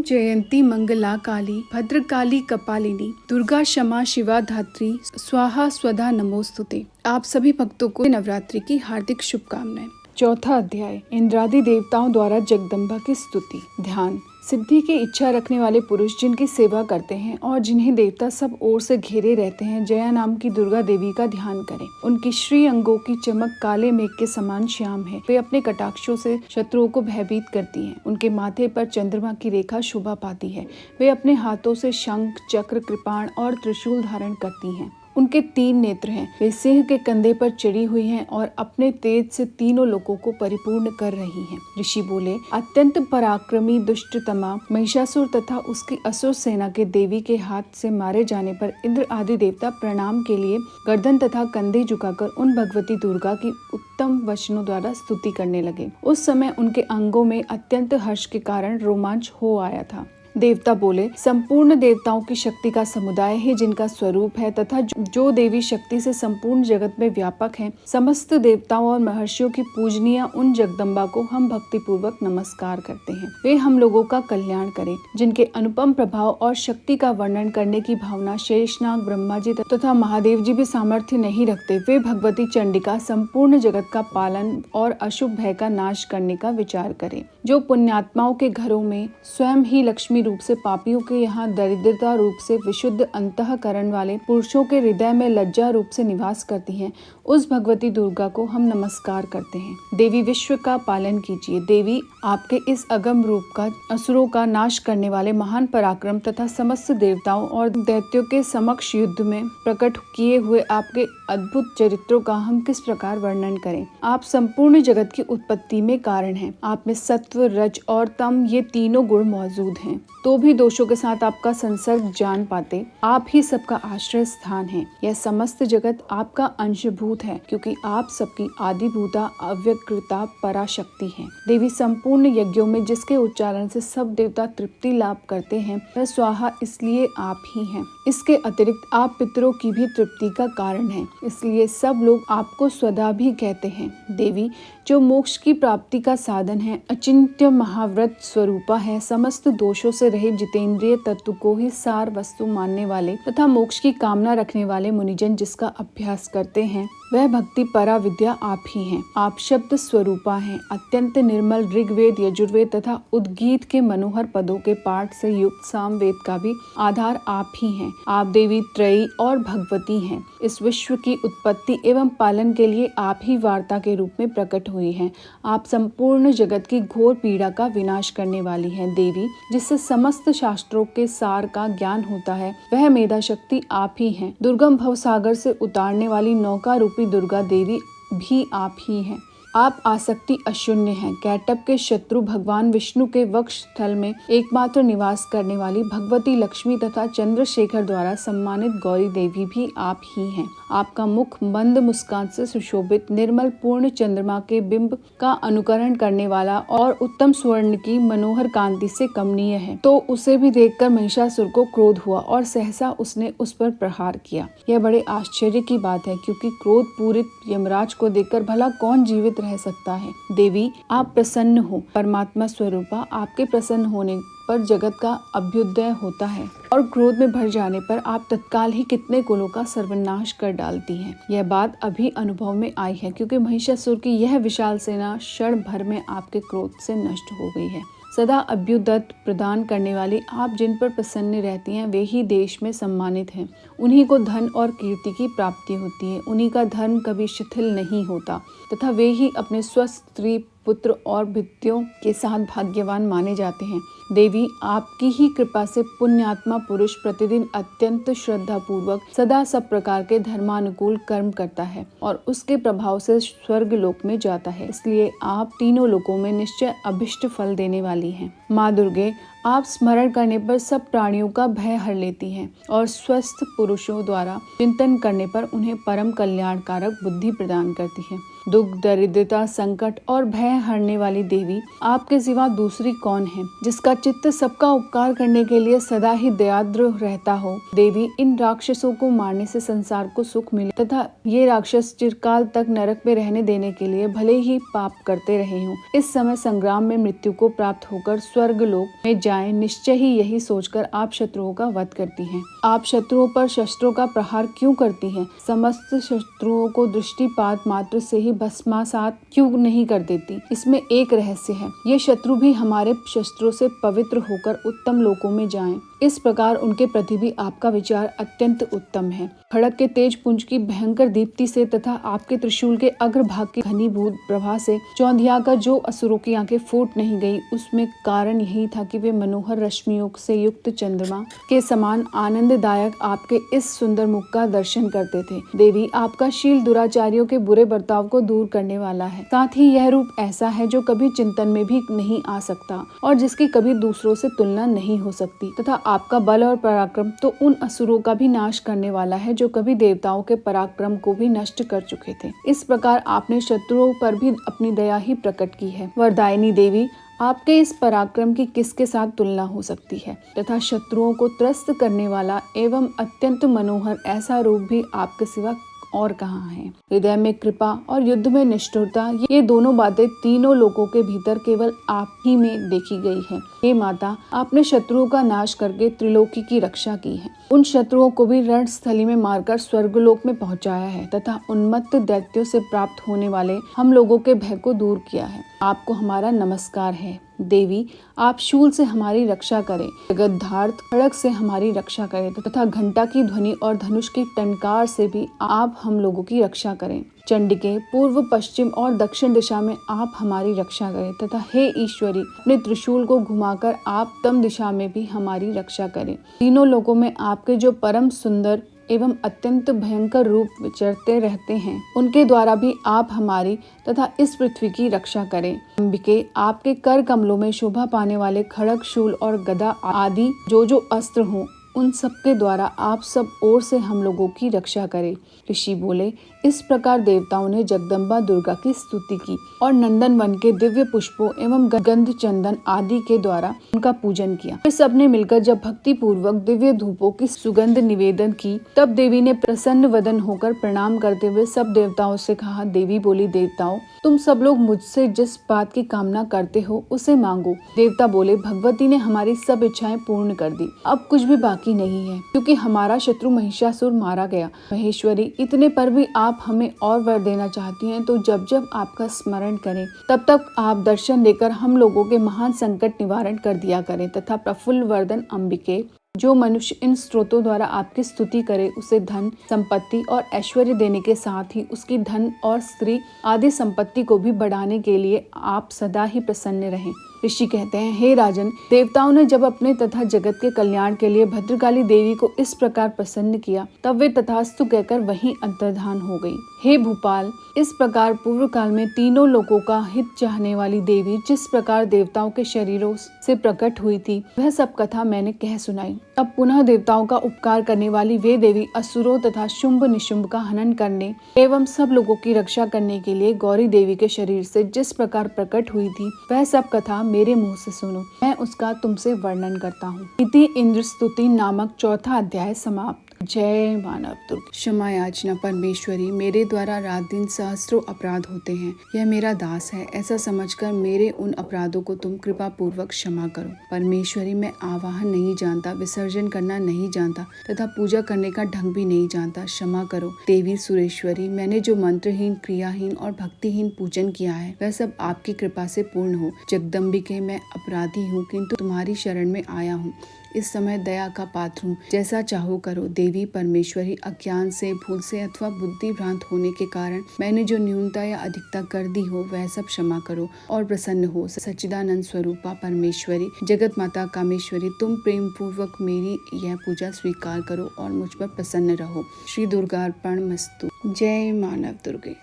जयंती मंगला काली भद्रकाली कपालिनी दुर्गा क्षमा शिवा धात्री स्वाहा स्वधा नमोस्तुते। आप सभी भक्तों को नवरात्रि की हार्दिक शुभकामनाएं। चौथा अध्याय, इंद्रादि देवताओं द्वारा जगदम्बा की स्तुति। ध्यान। सिद्धि की इच्छा रखने वाले पुरुष जिनकी सेवा करते हैं और जिन्हें देवता सब ओर से घेरे रहते हैं, जया नाम की दुर्गा देवी का ध्यान करें। उनकी श्री अंगों की चमक काले मेघ के समान श्याम है। वे अपने कटाक्षों से शत्रुओं को भयभीत करती हैं। उनके माथे पर चंद्रमा की रेखा शोभा पाती है। वे अपने हाथों से शंख, चक्र, कृपाण और त्रिशूल धारण करती हैं। उनके 3 नेत्र हैं। वे सिंह के कंधे पर चढ़ी हुई हैं और अपने तेज से तीनों लोगों को परिपूर्ण कर रही हैं। ऋषि बोले, अत्यंत पराक्रमी दुष्टतमा महिषासुर तथा उसकी असुर सेना के देवी के हाथ से मारे जाने पर इंद्र आदि देवता प्रणाम के लिए गर्दन तथा कंधे झुकाकर उन भगवती दुर्गा की उत्तम वचनों द्वारा स्तुति करने लगे। उस समय उनके अंगों में अत्यंत हर्ष के कारण रोमांच हो आया था। देवता बोले, संपूर्ण देवताओं की शक्ति का समुदाय है जिनका स्वरूप है तथा जो देवी शक्ति से संपूर्ण जगत में व्यापक है, समस्त देवताओं और महर्षियों की पूजनीय उन जगदम्बा को हम भक्ति पूर्वक नमस्कार करते हैं। वे हम लोगों का कल्याण करें। जिनके अनुपम प्रभाव और शक्ति का वर्णन करने की भावना शेषनाग, ब्रह्मा जी तथा महादेव जी भी सामर्थ्य नहीं रखते, वे भगवती चंडिका संपूर्ण जगत का पालन और अशुभ भय का नाश करने का विचार करें। जो पुण्यात्माओं के घरों में स्वयं ही लक्ष्मी रूप से, पापियों के यहाँ दरिद्रता रूप से, विशुद्ध अंतःकरण वाले पुरुषों के हृदय में लज्जा रूप से निवास करती हैं, उस भगवती दुर्गा को हम नमस्कार करते हैं। देवी, विश्व का पालन कीजिए। देवी, आपके इस अगम रूप का असुरों का नाश करने वाले महान पराक्रम तथा समस्त देवताओं और दैत्यों के समक्ष युद्ध में प्रकट किए हुए आपके अद्भुत चरित्रों का हम किस प्रकार वर्णन करें। आप संपूर्ण जगत की उत्पत्ति में कारण हैं। आप में सत्व, रज और तम ये तीनों गुण मौजूद हैं, तो भी दोषों के साथ आपका संसर्ग जान पाते। आप ही सबका आश्रय स्थान है। यह समस्त जगत आपका अंशभूत है, क्योंकि आप सबकी आदिभूता अव्यकृता पराशक्ति हैं। देवी, संपूर्ण यज्ञों में जिसके उच्चारण से सब देवता तृप्ति लाभ करते हैं, वह स्वाहा इसलिए आप ही हैं। इसके अतिरिक्त आप पितरों की भी तृप्ति का कारण हैं, इसलिए सब लोग आपको स्वधा भी कहते हैं। देवी, जो मोक्ष की प्राप्ति का साधन है, अचिंत्य महाव्रत स्वरूपा है, समस्त दोषों से रहित जितेंद्रिय तत्व को ही सार वस्तु मानने वाले तथा मोक्ष की कामना रखने वाले मुनिजन जिसका अभ्यास करते हैं, वह भक्ति परा विद्या आप ही हैं। आप शब्द स्वरूपा हैं। अत्यंत निर्मल ऋग्वेद, यजुर्वेद तथा उद्गीत के मनोहर पदों के पाठ से युक्त सामवेद का भी आधार आप ही हैं। आप देवी त्रयी और भगवती हैं। इस विश्व की उत्पत्ति एवं पालन के लिए आप ही वार्ता के रूप में प्रकट हुई हैं। आप संपूर्ण जगत की घोर पीड़ा का विनाश करने वाली हैं। देवी, जिससे समस्त शास्त्रों के सार का ज्ञान होता है, वह मेधा शक्ति आप ही हैं। दुर्गम भवसागर से उतारने वाली नौका रूपी दुर्गा देवी भी आप ही हैं। आप आसक्ति अशून्य हैं। कैटभ के शत्रु भगवान विष्णु के वक्ष स्थल में एकमात्र निवास करने वाली भगवती लक्ष्मी तथा चंद्रशेखर द्वारा सम्मानित गौरी देवी भी आप ही हैं। आपका मुख मंद मुस्कान से सुशोभित निर्मल पूर्ण चंद्रमा के बिंब का अनुकरण करने वाला और उत्तम स्वर्ण की मनोहर कांति से कमनीय है। तो उसे भी देखकर महिषासुर को क्रोध हुआ और सहसा उसने उस पर प्रहार किया। यह बड़े आश्चर्य की बात है, क्योंकि क्रोध पूरित यमराज को देखकर भला कौन जीवित रह सकता है। देवी, आप प्रसन्न हो। परमात्मा स्वरूपा, आपके प्रसन्न होने पर जगत का अभ्युदय होता है और क्रोध में भर जाने पर आप तत्काल ही कितने कुलों का सर्वनाश कर डालती हैं। यह बात अभी अनुभव में आई है, क्योंकि महिषासुर की यह विशाल सेना क्षण भर में आपके क्रोध से नष्ट हो गई है। सदा अभ्युदय प्रदान करने वाली आप जिन पर प्रसन्न रहती हैं, वे ही देश में सम्मानित हैं। उन्हीं को धन और कीर्ति की प्राप्ति होती है। उन्हीं का धर्म कभी शिथिल नहीं होता तथा वे ही अपने स्वस्थ स्त्री, पुत्र और भित्तियों के साथ भाग्यवान माने जाते हैं। देवी, आपकी ही कृपा से पुण्यात्मा पुरुष प्रतिदिन अत्यंत श्रद्धा पूर्वक सदा सब प्रकार के धर्मानुकूल कर्म करता है और उसके प्रभाव से स्वर्ग लोक में जाता है। इसलिए आप तीनों लोकों में निश्चय अभिष्ट फल देने वाली हैं। माँ दुर्गे, आप स्मरण करने पर सब प्राणियों का भय हर लेती हैं और स्वस्थ पुरुषों द्वारा चिंतन करने पर उन्हें परम कल्याणकारक बुद्धि प्रदान करती है। दुख, दरिद्रता, संकट और भय हरने वाली देवी आपके सिवा दूसरी कौन है, जिसका चित्त सबका उपकार करने के लिए सदा ही दयाद्र रहता हो। देवी, इन राक्षसों को मारने से संसार को सुख मिले तथा ये राक्षस चिरकाल तक नरक में रहने देने के लिए भले ही पाप करते रहे हों, इस समय संग्राम में मृत्यु को प्राप्त होकर स्वर्ग लोक में जाएं, निश्चय ही यही सोचकर आप शत्रुओं का वध करती हैं। आप शत्रुओं पर शस्त्रों का प्रहार क्यों करती हैं? समस्त शत्रुओं को दृष्टिपात मात्र से ही भस्मासात क्यों नहीं कर देती? इसमें एक रहस्य है। ये शत्रु भी हमारे शस्त्रों से पवित्र होकर उत्तम लोकों में जाएं। इस प्रकार उनके प्रति भी आपका विचार अत्यंत उत्तम है। खड़ग के तेज पुंज की भयंकर दीप्ति से तथा आपके त्रिशूल के अग्रभाग की घनीभूत प्रभा से चौंधिया का जो असुरों की आंखें फूट नहीं गई, उसमें कारण यही था कि वे मनोहर रश्मियों से युक्त चंद्रमा के समान आनंददायक आपके इस सुंदर मुख का दर्शन करते थे। देवी, आपका शील दुराचारियों के बुरे बर्ताव को दूर करने वाला है। साथ ही यह रूप ऐसा है जो कभी चिंतन में भी नहीं आ सकता और जिसकी कभी दूसरों से तुलना नहीं हो सकती, तथा आपका बल और पराक्रम तो उन असुरों का भी नाश करने वाला है जो कभी देवताओं के पराक्रम को भी नष्ट कर चुके थे। इस प्रकार आपने शत्रुओं पर भी अपनी दया ही प्रकट की है। वरदायिनी देवी, आपके इस पराक्रम की किसके साथ तुलना हो सकती है, तथा शत्रुओं को त्रस्त करने वाला एवं अत्यंत मनोहर ऐसा रूप भी आपके सिवा और कहाँ है। हृदय में कृपा और युद्ध में निष्ठुरता, ये दोनों बातें तीनों लोगों के भीतर केवल आप ही में देखी गई है। हे माता, आपने शत्रुओं का नाश करके त्रिलोकी की रक्षा की है। उन शत्रुओं को भी रणस्थली में मारकर स्वर्गलोक में पहुंचाया है तथा उन्मत्त दैत्यों से प्राप्त होने वाले हम लोगों के भय को दूर किया है। आपको हमारा नमस्कार है। देवी, आप शूल से हमारी रक्षा करें, जगद्धार्थ खड़ग से हमारी रक्षा करें तथा घंटा की ध्वनि और धनुष की टंकार से भी आप हम लोगों की रक्षा करें। चंडिके, पूर्व, पश्चिम और दक्षिण दिशा में आप हमारी रक्षा करें तथा हे ईश्वरी, अपने त्रिशूल को घुमाकर आप तम दिशा में भी हमारी रक्षा करें। तीनों लोगों में आपके जो परम सुंदर एवं अत्यंत भयंकर रूप विचरते रहते हैं, उनके द्वारा भी आप हमारी तथा इस पृथ्वी की रक्षा करें। अंबिके, आपके कर कमलों में शोभा पाने वाले खड़ग, शूल और गदा आदि जो अस्त्र हों, उन सब के द्वारा आप सब ओर से हम लोगों की रक्षा करें। ऋषि बोले, इस प्रकार देवताओं ने जगदम्बा दुर्गा की स्तुति की और नंदन वन के दिव्य पुष्पों एवं गंध चंदन आदि के द्वारा उनका पूजन किया। वे सबने मिलकर जब भक्ति पूर्वक दिव्य धूपों की सुगंध निवेदन की, तब देवी ने प्रसन्न वदन होकर प्रणाम करते हुए सब देवताओं से कहा। देवी बोली, देवताओं, तुम सब लोग मुझसे जिस बात की कामना करते हो उसे मांगो। देवता बोले, भगवती ने हमारी सब इच्छाएं पूर्ण कर दी, अब कुछ भी बाकी नहीं है, क्योंकि हमारा शत्रु महिषासुर मारा गया। महेश्वरी, इतने पर भी आप हमें और वर देना चाहती हैं, तो जब जब आपका स्मरण करें तब तक आप दर्शन देकर हम लोगों के महान संकट निवारण कर दिया करें तथा प्रफुल्ल वर्धन अंबिके, जो मनुष्य इन स्त्रोतों द्वारा आपकी स्तुति करे, उसे धन, संपत्ति और ऐश्वर्य देने के साथ ही उसकी धन और स्त्री आदि संपत्ति को भी बढ़ाने के लिए आप सदा ही प्रसन्न रहें। ऋषि कहते हैं, हे राजन, देवताओं ने जब अपने तथा जगत के कल्याण के लिए भद्रकाली देवी को इस प्रकार प्रसन्न किया, तब वे तथास्तु कहकर वहीं अंतर्धान हो गई। हे भूपाल, इस प्रकार पूर्व काल में तीनों लोगों का हित चाहने वाली देवी जिस प्रकार देवताओं के शरीरों से प्रकट हुई थी, वह सब कथा मैंने कह सुनाई। अब पुनः देवताओं का उपकार करने वाली वे देवी असुरों तथा शुंभ निशुंभ का हनन करने एवं सब लोगों की रक्षा करने के लिए गौरी देवी के शरीर से जिस प्रकार प्रकट हुई थी, वह सब कथा मेरे मुंह से सुनो, मैं उसका तुमसे वर्णन करता हूँ। इति इंद्र स्तुति नामक चौथा अध्याय समाप्त। जय मानव दुर्गा। क्षमा याचना परमेश्वरी, मेरे द्वारा रात दिन सहस्त्रों अपराध होते हैं, यह मेरा दास है, ऐसा समझकर मेरे उन अपराधों को तुम कृपा पूर्वक क्षमा करो। परमेश्वरी, मैं आवाहन नहीं जानता, विसर्जन करना नहीं जानता तथा पूजा करने का ढंग भी नहीं जानता, क्षमा करो। देवी सुरेश्वरी, मैंने जो मंत्रहीन, क्रियाहीन और भक्तिहीन पूजन किया है, वह सब आपकी कृपा से पूर्ण हो। जगदम्बिके, मैं अपराधी हूँ, किंतु तुम्हारी शरण में आया हूँ, इस समय दया का पात्र हूँ, जैसा चाहो करो। देवी परमेश्वरी, अज्ञान से, भूल से अथवा बुद्धि भ्रांत होने के कारण मैंने जो न्यूनता या अधिकता कर दी हो, वह सब क्षमा करो और प्रसन्न हो। सच्चिदानंद स्वरूपा परमेश्वरी, जगत माता कामेश्वरी, तुम प्रेम पूर्वक मेरी यह पूजा स्वीकार करो और मुझ पर प्रसन्न रहो। श्री दुर्गार्पणमस्तु। जय मानव दुर्गे।